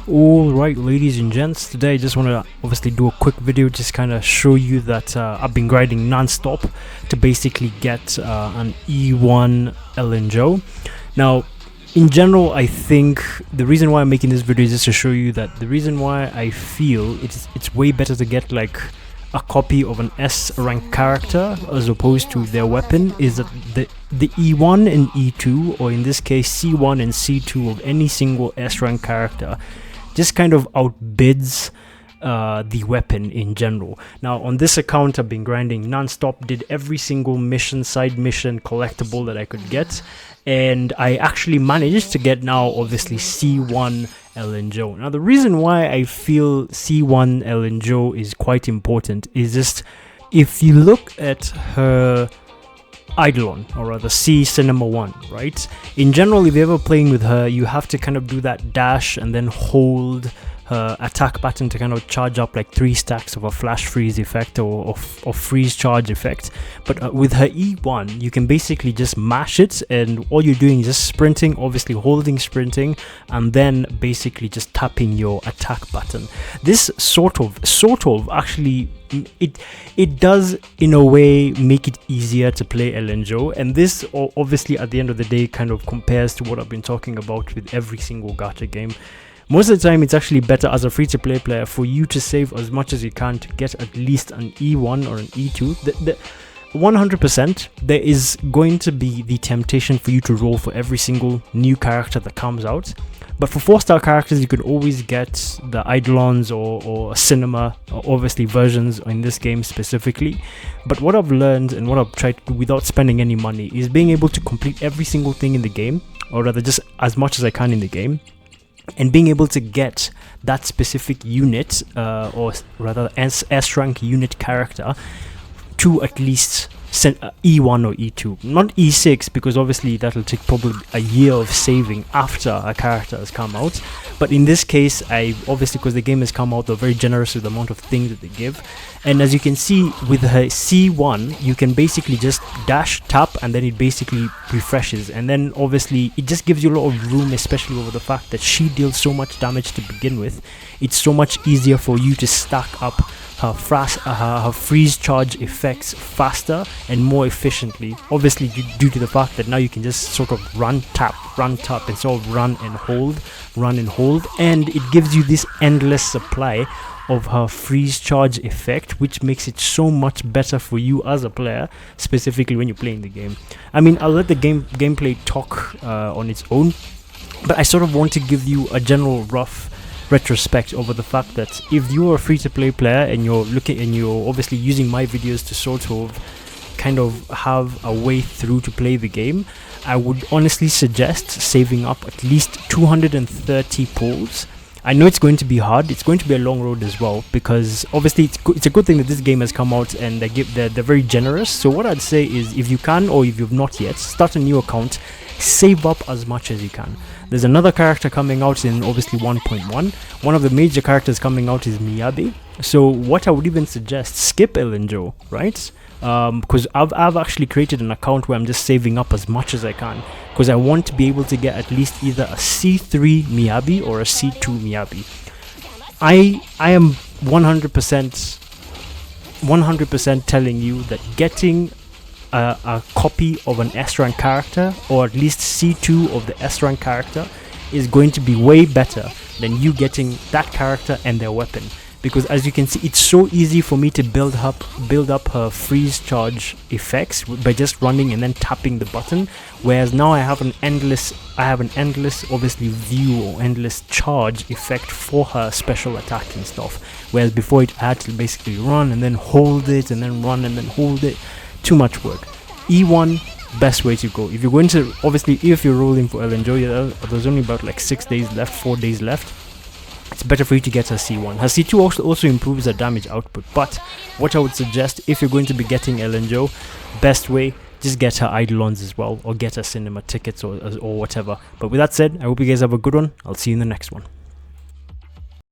Alright, ladies and gents, today I just want to obviously do a quick video, just kind of show you that I've been grinding non-stop to basically get an E1 LNJO. Now, in general, I think the reason why I'm making this video is just to show you that the reason why I feel it's way better to get like a copy of an S rank character as opposed to their weapon is that the E1 and E2, or in this case C1 and C2 of any single S rank character, just kind of outbids the weapon in general. Now on this account I've been grinding non-stop, did every single mission, side mission, collectible that I could get, and I actually managed to get now obviously C1 LNJO. Now the reason why I feel C1 LNJO is quite important is just if you look at her Eidolon, or rather C Cinema 1, right? In general, if you're ever playing with her, you have to kind of do that dash and then hold her attack button to kind of charge up like 3 stacks of a flash freeze effect or freeze charge effect. But with her E1, you can basically just mash it, and all you're doing is just sprinting, obviously holding sprinting, and then basically just tapping your attack button. This sort of actually it does in a way make it easier to play LNJO, and this obviously at the end of the day kind of compares to what I've been talking about with every single gacha game. Most of the time it's actually better as a free-to-play player for you to save as much as you can to get at least an E1 or an E2. 100% there is going to be the temptation for you to roll for every single new character that comes out, but for 4-star characters you can always get the Eidolons or cinema, or obviously versions in this game specifically. But what I've learned and what I've tried to do without spending any money is being able to complete every single thing in the game, or rather just as much as I can in the game, and being able to get that specific unit, or rather S rank unit character, to at least E1 or E2, not E6, because obviously that'll take probably a year of saving after a character has come out. But in this case, I obviously, because the game has come out, they're very generous with the amount of things that they give. And as you can see with her C1, you can basically just dash, tap, and then it basically refreshes. And then obviously it just gives you a lot of room, especially over the fact that she deals so much damage to begin with. It's so much easier for you to stack up her freeze charge effects faster and more efficiently, obviously due to the fact that now you can just sort of run tap instead of run and hold, and it gives you this endless supply of her freeze charge effect, which makes it so much better for you as a player, specifically when you're playing the game. I mean, I'll let the gameplay talk on its own, but I sort of want to give you a general rough retrospect over the fact that if you're a free-to-play player and you're obviously using my videos to sort of kind of have a way through to play the game, I would honestly suggest saving up at least 230 pulls. I know it's going to be hard, it's going to be a long road as well, because obviously it's a good thing that this game has come out and they're very generous. So what I'd say is, if you can, or if you've not yet, start a new account, save up as much as you can. There's another character coming out in obviously 1.1. One of the major characters coming out is Miyabi. So what I would even suggest, skip LNJO, right? Because I've actually created an account where I'm just saving up as much as I can, because I want to be able to get at least either a C3 Miyabi or a C2 Miyabi. I am 100% telling you that getting a copy of an S rank character, or at least C2 of the S rank character, is going to be way better than you getting that character and their weapon. Because as you can see, it's so easy for me to build up her freeze charge effects by just running and then tapping the button, whereas now I have an endless obviously view or endless charge effect for her special attack and stuff, whereas before I had to basically run and then hold it and then run and then hold it. Too much work. E1, best way to go. If you're going to, obviously if you're rolling for LNJO, there's only about like 4 days left, it's better for you to get her C1. Her C2 also improves her damage output, but what I would suggest, if you're going to be getting LNJO, best way, just get her Eidolons as well, or get her cinema tickets or whatever. But with that said, I hope you guys have a good one. I'll see you in the next one.